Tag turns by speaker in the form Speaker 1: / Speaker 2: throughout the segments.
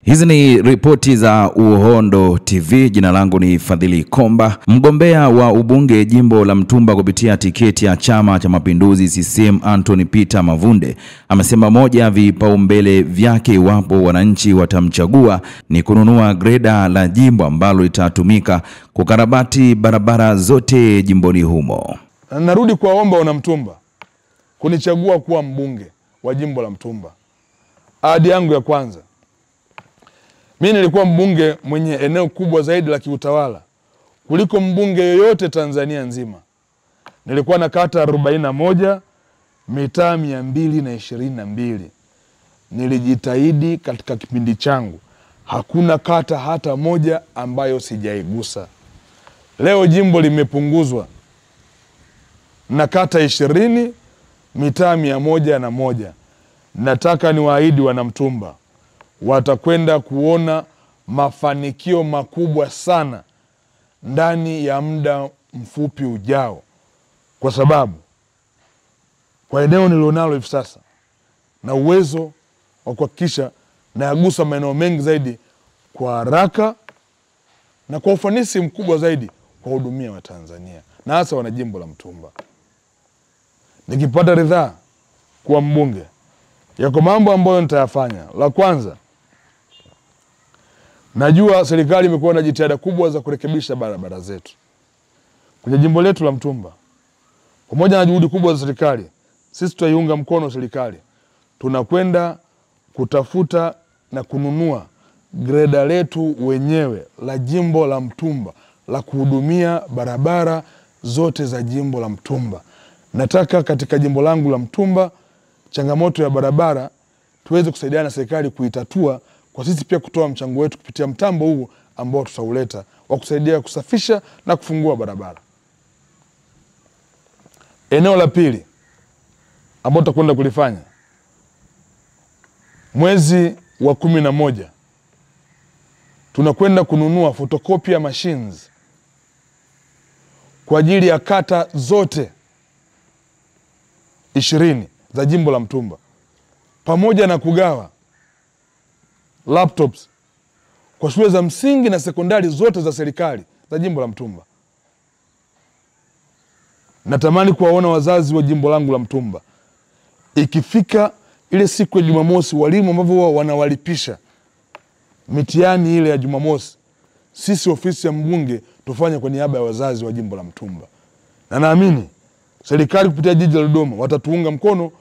Speaker 1: Hizi ni ripoti za Uhondo TV. Jina langu ni Fadhili Komba. Mgombea wa ubunge jimbo la Mtumba kupitia tiketi ya Chama cha Mapinduzi CCM Anthony Peter Mavunde amesema moja ya vipaumbele vyake iwapo wananchi watamchagua ni kununua greda la jimbo ambalo litatumika kukarabati barabara zote jimboni humo.
Speaker 2: Narudi kuwaomba wana Mtumba kunichagua kuwa mbunge wa jimbo la Mtumba. Ahadi yangu ya kwanza, mimi nilikuwa mbunge mwenye eneo kubwa zaidi la kiutawala kuliko mbunge yoyote Tanzania nzima. Nilikuwa na kata 41, mitaa 222. Nilijitahidi katika kipindi changu, hakuna kata hata moja ambayo sijaigusa. Leo jimbo limepunguzwa na kata 20, mitaa 101. Nataka niwaahidi wana Mtumba, watakwenda kuona mafanikio makubwa sana ndani ya muda mfupi ujao, kwa sababu kwa eneo nilionalo hivi sasa na uwezo wa kuhakikisha na yagusa maeneo mengi zaidi kwa haraka na kwa ufanisi mkubwa zaidi kwa hudumia wa Tanzania na hasa wana jimbo la Mtumba. Nikipata ridhaa kuwa mbunge, yako mambo ambayo nitayafanya. La kwanza, najua serikali imekuwa na jitihada kubwa za kurekebisha barabara zetu kwenye jimbo letu la Mtumba. Pamoja na juhudi kubwa za serikali, sisi tutaiunga mkono serikali. Tunakwenda kutafuta na kununua greda letu wenyewe la jimbo la Mtumba la kuhudumia barabara zote za jimbo la Mtumba. Nataka katika jimbo langu la Mtumba changamoto ya barabara tuweze kusaidiana na serikali kuitatua, kwa sisi pia kutoa mchango wetu kupitia mtambo huu ambao tutauleta wa kusaidia kusafisha na kufungua barabara. Eneo la pili ambao tutakwenda kulifanya, mwezi wa 11 tunakwenda kununua photocopy machines kwa ajili ya kata zote 20 za jimbo la Mtumba, pamoja na kugawa laptops kwa shule za msingi na sekondari zote za serikali za jimbo la Mtumba. Natamani kuwaona wazazi wa jimbo langu la Mtumba, ikifika ile siku ya Jumamosi, walimu ambao wanawalipisha mitihani ile ya Jumamosi, sisi ofisi ya mbunge tufanye kwa niaba ya wazazi wa jimbo la Mtumba. Na naamini serikali kupitia jiji la Dodoma watatuunga mkono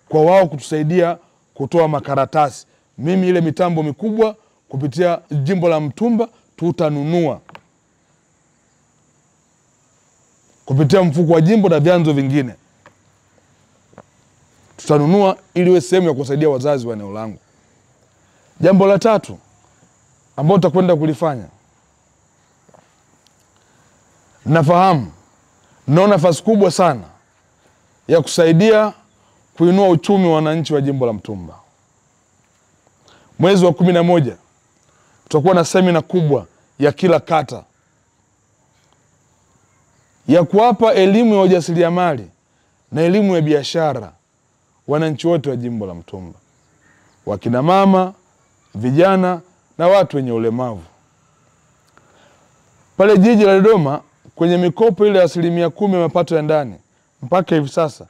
Speaker 2: kwa wao kutusaidia kutoa makaratasi. Mimi ile mitambo mikubwa kupitia jimbo la Mtumba tutanunua kupitia mfuko wa jimbo na vyanzo vingine. Tutanunua ili iwe sehemu ya kusaidia wazazi wa eneo langu. Jambo la tatu ambalo tutakwenda kulifanya, nafahamu naona nafasi kubwa sana ya kusaidia kuinua uchumi wa wananchi wa jimbo la Mtumba. Mwezi wa 11 tutakuwa na semina kubwa ya kila kata ya kuwapa elimu ya ujasiriamali na elimu ya biashara wananchi wote wa jimbo la Mtumba, wakina mama, vijana na watu wenye ulemavu. Pale jiji la Dodoma kwenye mikopo ile ya 10% ya mapato ya ndani, mpaka hivi sasa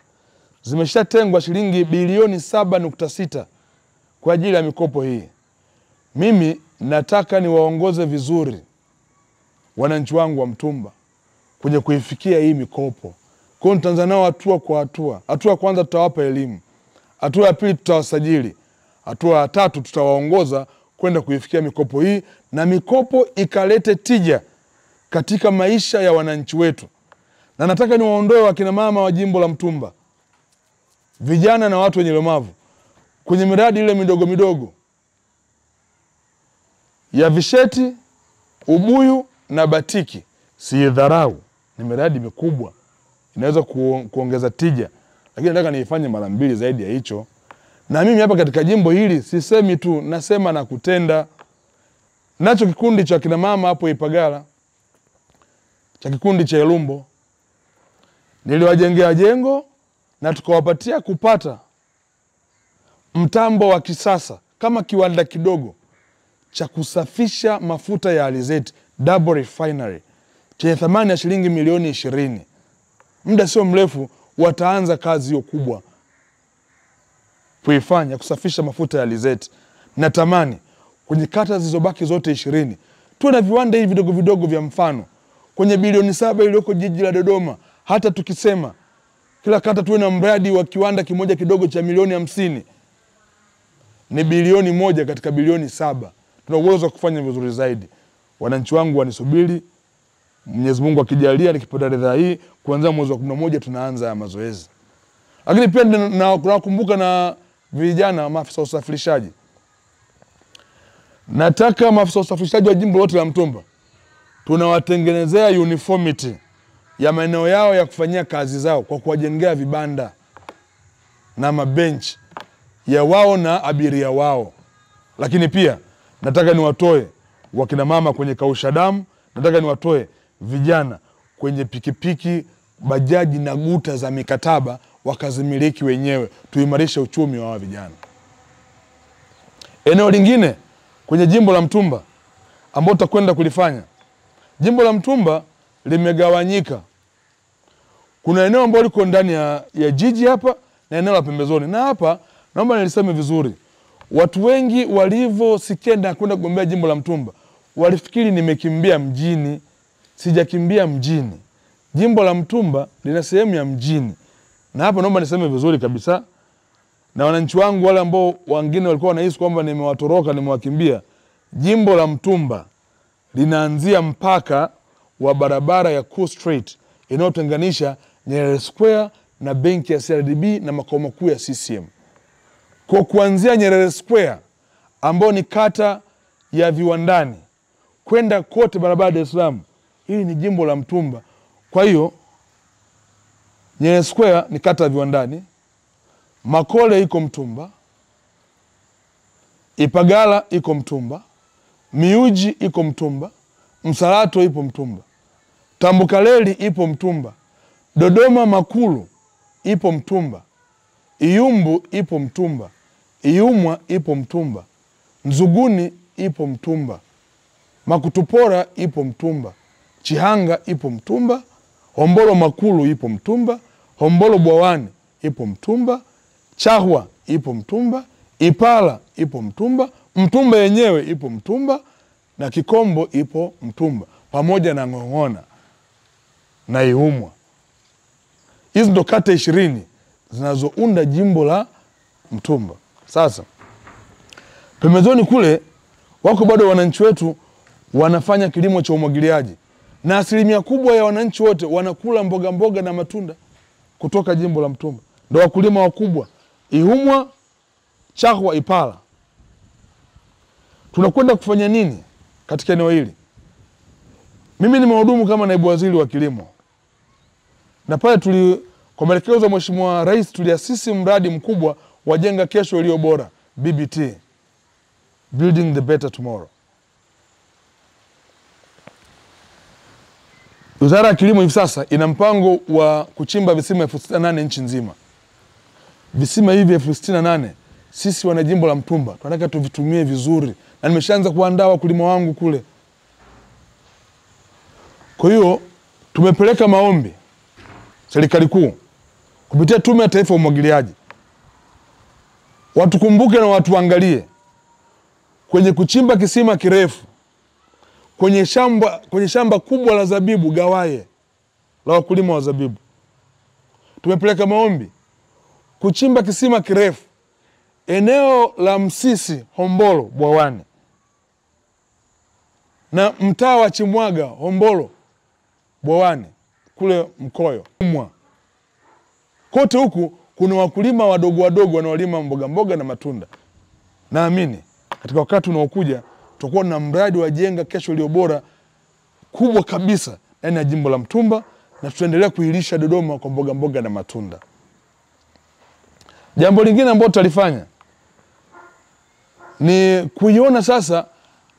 Speaker 2: zimeshatengwa shilingi bilioni 7.6 kwa ajili ya mikopo hii. Mimi nataka niwaongoze vizuri wananchi wangu wa Mtumba kwenye kuifikia hii mikopo. Kwa hiyo tutaanza nao hatua kwa hatua. Hatua ya kwanza tutawapa elimu. Hatua ya pili tutawasajili. Hatua ya tatu tutawaongoza kwenda kuifikia mikopo hii, na mikopo ikalete tija katika maisha ya wananchi wetu. Na nataka niwaondoe wakina mama wa jimbo la Mtumba, vijana na watu wenye ulemavu kwenye miradi ile midogo midogo ya visheti, ubuyu na batiki. Si dharau, ni miradi mikubwa, inaweza kuongeza tija, lakini nataka niifanye mara 2 zaidi ya hicho. Na mimi hapa katika jimbo hili sisemi tu, nasema na kutenda. Nacho kikundi cha kina mama hapo Ipagala, cha kikundi cha Elumbo, niliwajengea jengo na tukawapatia kupata mtambo wa kisasa kama kiwanda kidogo cha kusafisha mafuta ya alizeti, double refinery, chenye thamani ya shilingi milioni 20. Muda sio mrefu wataanza kazi hiyo kubwa kuifanya, kusafisha mafuta ya alizeti. Natamani kwenye kata zilizobaki zote 20 tuwe na viwanda hivi vidogo vidogo vya mfano. Kwenye bilioni 7 iliyoko jiji la Dodoma, hata tukisema kila kata tuwe na mradi wa kiwanda kimoja kidogo cha milioni 50, ni bilioni 1 katika bilioni 7. Tuna uwezo wa kufanya vizuri zaidi. Wananchi wangu wanisubiri, Mwenyezi Mungu akijalia nikipata ridhaa hii, kuanzia mwezi wa 11 tunaanza ya mazoezi. Lakini pia nakumbuka na vijana maafisa usafirishaji. Nataka maafisa usafirishaji wa jimbo lote la Mtumba tunawatengenezea uniformity ya maeneo yao ya kufanyia kazi zao kwa kuwajengea vibanda na mabench ya wao na abiria wao. Lakini pia nataka niwatoe wakina mama kwenye kausha damu, nataka niwatoe vijana kwenye pikipiki, bajaji na guta za mikataba wakazimiliki wenyewe, tuimarishe uchumi wa vijana. Eneo lingine kwenye jimbo la Mtumba ambao tutakwenda kulifanya, jimbo la Mtumba limegawanyika. Kuna eneo ambalo liko ndani ya jiji hapa na eneo la pembezoni. Na hapa naomba niliseme vizuri. Watu wengi walivyosikia na kwenda kugombea jimbo la Mtumba walifikiri nimekimbia mjini. Sijakimbia mjini. Jimbo la Mtumba lina sehemu ya mjini. Na hapa naomba niseme vizuri kabisa. Na wananchi wangu wale ambao wengine walikuwa wanahisi kwamba nimewatoroka, nimewakimbia. Jimbo la Mtumba linaanzia mpaka wa barabara ya Cool Street inayotenganisha Nyerere Square na benki ya CRDB na makao makuu ya CCM. Kwa kuanzia Nyerere Square ambao ni kata ya Viwandani kwenda kote barabara Dar es Salaam, hili ni jimbo la Mtumba. Kwa hiyo Nyerere Square ni kata ya Viwandani, Makole iko Mtumba, Ipagala iko Mtumba, Miuji iko Mtumba, Msalato ipo Mtumba, Tambukareli ipo Mtumba, Dodoma Makulu ipo Mtumba, Iyumbu ipo Mtumba, Iyumwa ipo Mtumba, Nzuguni ipo Mtumba, Makutupora ipo Mtumba, Chihanga ipo Mtumba, Hombolo Makulu ipo Mtumba, Hombolo Bwawani ipo Mtumba, Chahwa ipo Mtumba, Ipala ipo Mtumba, Mtumba yenyewe ipo Mtumba, na Kikombo ipo Mtumba, pamoja na Ng'ong'ona na Ihumwa. Hizi ndo kata 20 zinazounda jimbo la Mtumba. Sasa pembezoni kule wako bado wananchi wetu wanafanya kilimo cha umwagiliaji, na asilimia kubwa ya wananchi wote wanakula mboga mboga na matunda kutoka jimbo la Mtumba. Ndio wakulima wakubwa Ihumwa, Chahwa, Ipala. Tunakwenda kufanya nini katika eneo hili? Mimi nimehudumu kama naibu waziri wa kilimo. Na pale kwa maelekezo ya Mheshimiwa Rais tuliasisi mradi mkubwa wa Jenga Kesho Iliyo Bora, BBT, Building the Better Tomorrow. Wizara ya Kilimo hivi sasa ina mpango wa kuchimba visima 68,000 nchi nzima. Visima hivi 68,000 sisi wana jimbo la Mtumba tunataka tuvitumie vizuri, na nimeshaanza kuandaa wakulima wangu kule. Kwa hiyo tumepeleka maombi serikali kuu kupitia Tume ya Taifa ya Umwagiliaji. Watukumbuke na watuangalie kwenye kuchimba kisima kirefu kwenye shamba kubwa la zabibu Gawaye la wakulima wa zabibu. Tumepeleka maombi kuchimba kisima kirefu eneo la Msisi Hombolo Bwawani na mtaa wa Chimwaga Hombolo Bwawani kule Mkoyo. Kote huku kuna wakulima wadogo wadogo wanaolima mboga mboga na matunda. Naamini katika wakati unaokuja tutakuwa na mradi wa Jenga Kesho Iliyo Bora kubwa kabisa ndani ya jimbo la Mtumba, na tutaendelea kuilisha Dodoma kwa mboga mboga na matunda. Jambo lingine ambalo tutalifanya ni kuiona sasa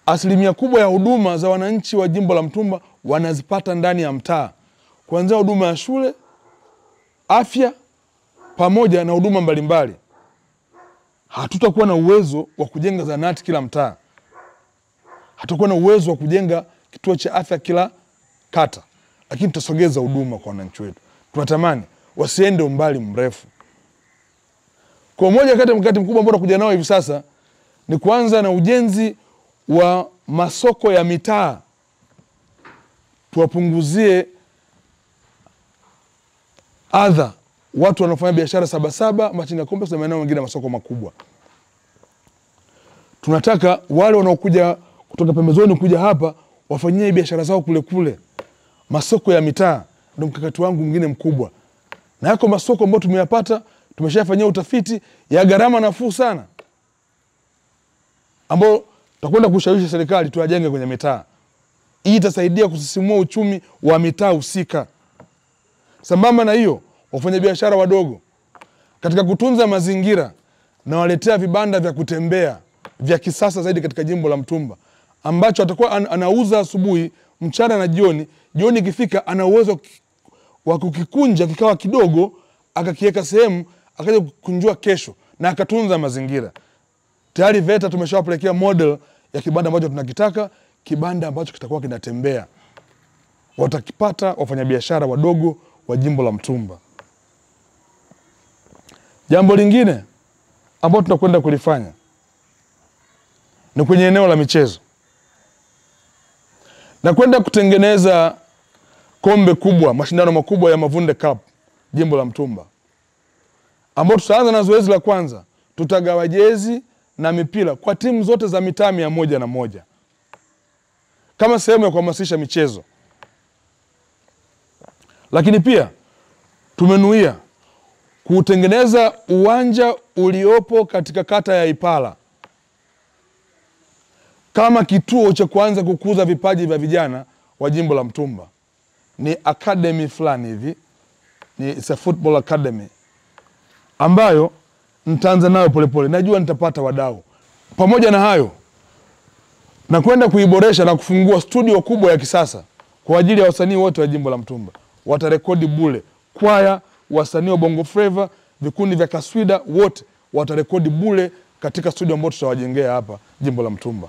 Speaker 2: asilimia kubwa ya huduma za wananchi wa jimbo la Mtumba wanazipata ndani ya mtaa, kuanzia huduma ya shule, afya pamoja na huduma mbalimbali. Hatutakuwa na uwezo wa kujenga zahanati kila mtaa. hatakuwa na uwezo wa kujenga kituo cha afya kila kata, lakini tutasogeza huduma kwa wananchi wetu. Tunatamani wasiende umbali mrefu. Kwa moja kati ya mkakati mkubwa ambao tunakuja nao hivi sasa ni kuanza na ujenzi wa masoko ya mitaa. Tuwapunguzie adha watu wanaofanya biashara Sabasaba, Machinga Complex na maeneo mengine masoko makubwa. Tunataka wale wanaokuja kutoka pembezoni kuja hapa wafanyie biashara zao kule kule. Masoko ya mitaa ndio mkakati wangu mwingine mkubwa. Na yako masoko ambayo tumeyapata, tumeshafanyia utafiti ya gharama nafuu sana, ambao tutakwenda kushawishi serikali tuyajenge kwenye mitaa. Hii itasaidia kusisimua uchumi wa mitaa husika. Sambamba na hiyo, wafanyabiashara wadogo katika kutunza mazingira na waletea vibanda vya kutembea vya kisasa zaidi katika jimbo la Mtumba, ambacho atakuwa anauza asubuhi, mchana na jioni. Jioni ikifika ana uwezo wa kukikunja kikawa kidogo, akakiweka sehemu, akaja kukunjua kesho na akatunza mazingira. Tayari VETA tumeshawapelekea model ya kibanda ambacho tunakitaka, kibanda ambacho kitakuwa kinatembea. Watakipata wafanyabiashara wadogo wa jimbo la Mtumba. Jambo lingine ambalo tunakwenda kulifanya ni kwenye eneo la michezo. Na kwenda kutengeneza kombe kubwa, mashindano makubwa ya Mavunde Cup jimbo la Mtumba, ambao tutaanza na zoezi la kwanza. Tutagawa jezi na mipira kwa timu zote za mitaa 101 kama sehemu ya kuhamasisha michezo. Lakini pia tumenuia kutengeneza uwanja uliopo katika kata ya Ipala kama kituo cha kuanza kukuza vipaji vya vijana wa jimbo la Mtumba. Ni academy fulani hivi, it's a football academy ambayo nitaanza nayo polepole. Najua nitapata wadau. Pamoja na hayo, na kwenda kuiboresha na kufungua studio kubwa ya kisasa kwa ajili ya wasanii wote wa jimbo la Mtumba. Watarekodi bure. Kwaya, wasanii wa Bongo Flava, vikundi vya kaswida, wote watarekodi bure katika studio ambayo tutawajengea hapa jimbo la Mtumba,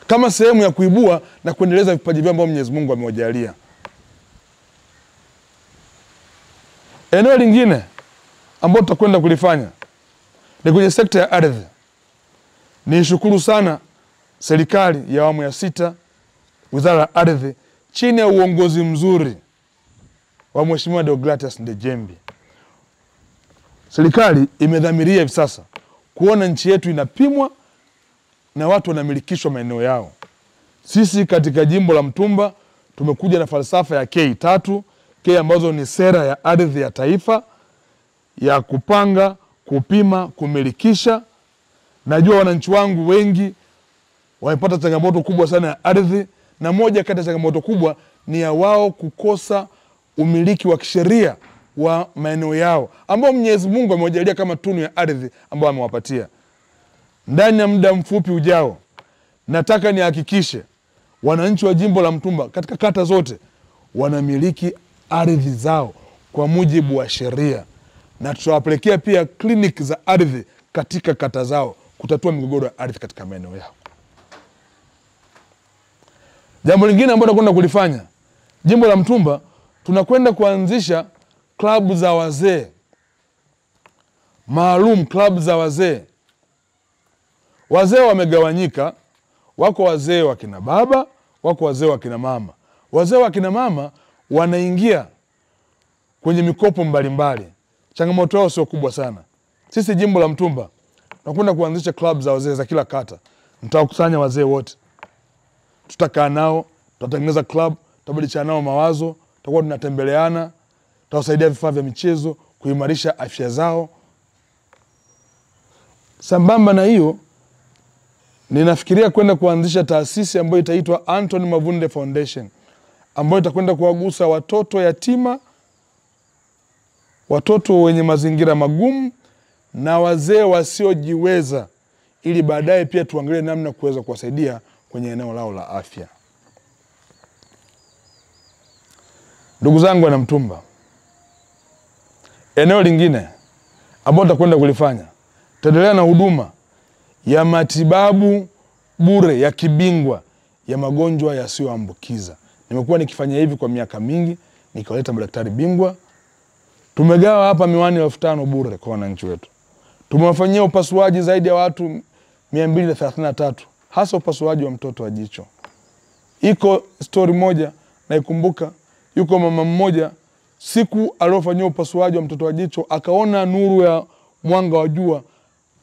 Speaker 2: kama sehemu ya kuibua na kuendeleza vipaji vyao ambavyo Mwenyezi Mungu amewajalia. Eneo lingine ambalo tutakwenda kulifanya ni kwenye sekta ya ardhi. Nishukuru sana serikali ya awamu ya 6, Wizara ya Ardhi chini ya uongozi mzuri wa Mheshimiwa Deogratias Ndejembi. Serikali imedhamiria hivi sasa kuona nchi yetu inapimwa na watu wanamilikishwa maeneo yao. Sisi katika jimbo la Mtumba tumekuja na falsafa ya K3, K ambazo ni sera ya ardhi ya taifa, ya kupanga, kupima, kumilikisha. Najua wananchi wangu wengi wamepata changamoto kubwa sana ya ardhi, na moja kati ya changamoto kubwa ni ya wao kukosa umiliki wa kisheria wa maeneo yao ambao Mwenyezi Mungu amewajalia kama tunu ya ardhi ambao amewapatia. Ndani ya muda mfupi ujao, nataka nihakikishe wananchi wa jimbo la Mtumba katika kata zote wanamiliki ardhi zao kwa mujibu wa sheria, na tutawapelekea pia kliniki za ardhi katika kata zao kutatua migogoro ya ardhi katika maeneo yao. Jambo lingine ambalo tunakwenda kulifanya jimbo la Mtumba, tunakwenda kuanzisha klabu za wazee maalum. Klabu za wazee, wazee wamegawanyika, wako wazee wa kina baba, wako wazee wa kina mama. Wazee wa kina mama wanaingia kwenye mikopo mbalimbali, changamoto yao sio kubwa sana. Sisi jimbo la Mtumba tunakwenda kuanzisha klabu za wazee za kila kata. Nitawakusanya wazee wote, tutakaa nao, tutatengeneza club, tutabadilishana nao mawazo, tutakuwa tunatembeleana, tutawasaidia vifaa vya michezo, kuimarisha afya zao. Sambamba na hiyo, ninafikiria kwenda kuanzisha taasisi ambayo itaitwa Anthony Mavunde Foundation, ambayo itakwenda kuwagusa watoto yatima, watoto wenye mazingira magumu na wazee wasiojiweza, ili baadaye pia tuangalie namna kuweza kuwasaidia kwenye eneo lao la afya. Ndugu zangu wana Mtumba, eneo lingine ambalo tutakwenda kulifanya, tutaendelea na huduma ya matibabu bure ya kibingwa ya magonjwa yasiyoambukiza. Nimekuwa nikifanya hivi kwa miaka mingi, nikawaleta madaktari bingwa. Tumegawa hapa miwani 5,000 bure kwa wananchi wetu. Tumewafanyia upasuaji zaidi ya watu 233, hasa upasuaji wa mtoto wa jicho. Iko story moja naikumbuka, yuko mama mmoja siku aliyofanyia upasuaji wa mtoto wa jicho akaona nuru ya mwanga wa jua,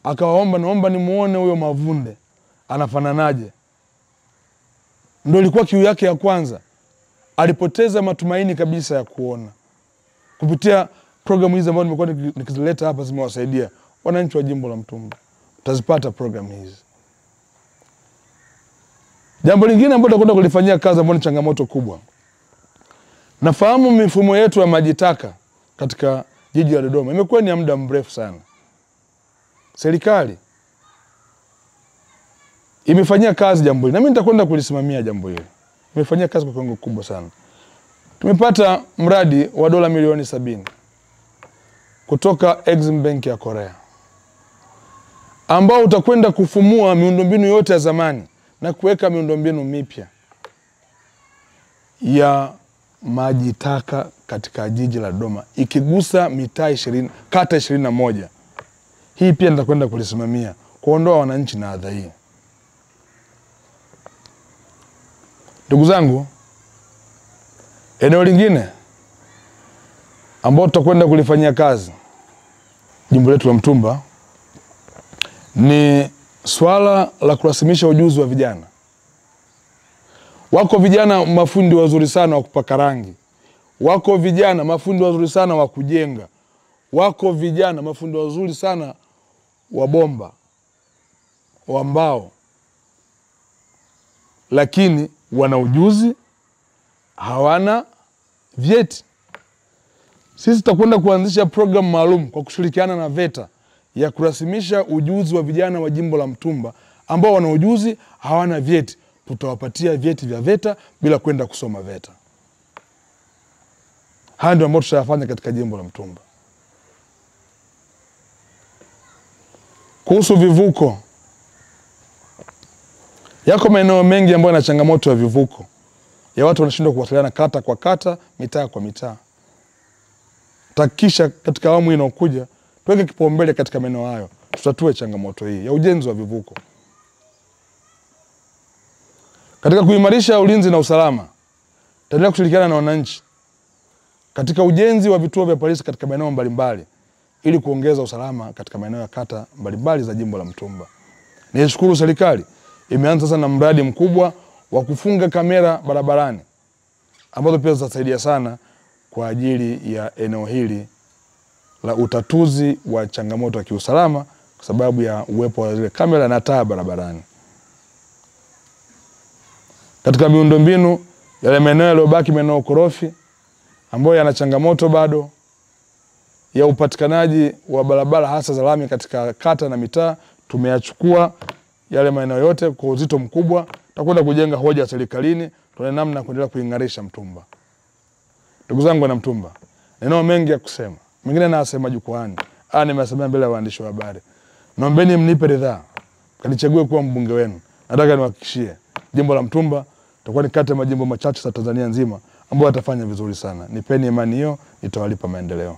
Speaker 2: akawaomba, naomba nimuone huyo Mavunde anafananaje. Ndio ilikuwa kiu yake ya kwanza. Alipoteza matumaini kabisa ya kuona. Kupitia programu hizi ambazo nimekuwa nikizileta hapa zimewasaidia wananchi wa jimbo la Mtumba. Utazipata programu hizi. Jambo lingine ambalo tutakwenda kulifanyia kazi ambalo ni changamoto kubwa. Nafahamu mifumo yetu ya maji taka katika jiji la Dodoma imekuwa ni ya muda mrefu sana. Serikali imefanyia kazi jambo hili na mimi nitakwenda kulisimamia jambo hili. Imefanyia kazi kwa kiwango kubwa sana. Tumepata mradi wa dola milioni 70 kutoka Exim Bank ya Korea, ambao utakwenda kufumua miundombinu yote ya zamani na kuweka miundombinu mipya ya maji taka katika jiji la Dodoma, ikigusa mitaa 20, kata 21. Hii pia nitakwenda kulisimamia kuondoa wananchi na adha hii. Ndugu zangu, eneo lingine ambao tutakwenda kulifanyia kazi jimbo letu la Mtumba ni swala la kurasimisha ujuzi wa vijana. Wako vijana mafundi wazuri sana wa kupaka rangi. Wako vijana mafundi wazuri sana wa kujenga. Wako vijana mafundi wazuri sana wa bomba, wa mbao. Lakini wana ujuzi, hawana vyeti. Sisi tutakwenda kuanzisha program maalum kwa kushirikiana na VETA ya kurasimisha ujuzi wa vijana wa jimbo la Mtumba ambao wana ujuzi, hawana vyeti. Tutawapatia vyeti vya VETA bila kwenda kusoma VETA. Haya ndio ambayo tutayafanya katika jimbo la Mtumba. Kuhusu vivuko, yako maeneo mengi ambayo yana changamoto ya vivuko, ya watu wanashindwa kuwasiliana kata kwa kata, mitaa kwa mitaa. Takisha katika awamu inayokuja tuweke kipaumbele katika maeneo hayo, tutatue changamoto hii ya ujenzi wa vivuko. Katika kuimarisha ulinzi na usalama, tutaendelea kushirikiana na wananchi katika ujenzi wa vituo vya polisi katika maeneo mbalimbali ili kuongeza usalama katika maeneo ya kata mbalimbali za jimbo la Mtumba. Nishukuru serikali imeanza sasa na mradi mkubwa wa kufunga kamera barabarani ambazo pia zitasaidia sana kwa ajili ya eneo hili la utatuzi wa changamoto ya kiusalama kwa sababu ya uwepo wa zile kamera na taa barabarani. Katika miundombinu yale maeneo yaliyobaki, maeneo korofi ambayo yana changamoto bado ya upatikanaji wa barabara hasa za lami katika kata na mitaa, tumeyachukua yale maeneo yote kwa uzito mkubwa. Tutakwenda kujenga hoja serikalini tuone namna kuendelea kuingarisha Mtumba. Ndugu zangu na Mtumba, neno mengi ya kusema. Mengine nasema jukwani, nimesema mbele ya waandishi wa habari. Naombeni mnipe ridhaa kanichague kuwa mbunge wenu. Nataka niwahakikishie jimbo la Mtumba tutakuwa ni kati ya majimbo machache za Tanzania nzima ambayo yatafanya vizuri sana. Nipeni imani hiyo, nitawalipa maendeleo.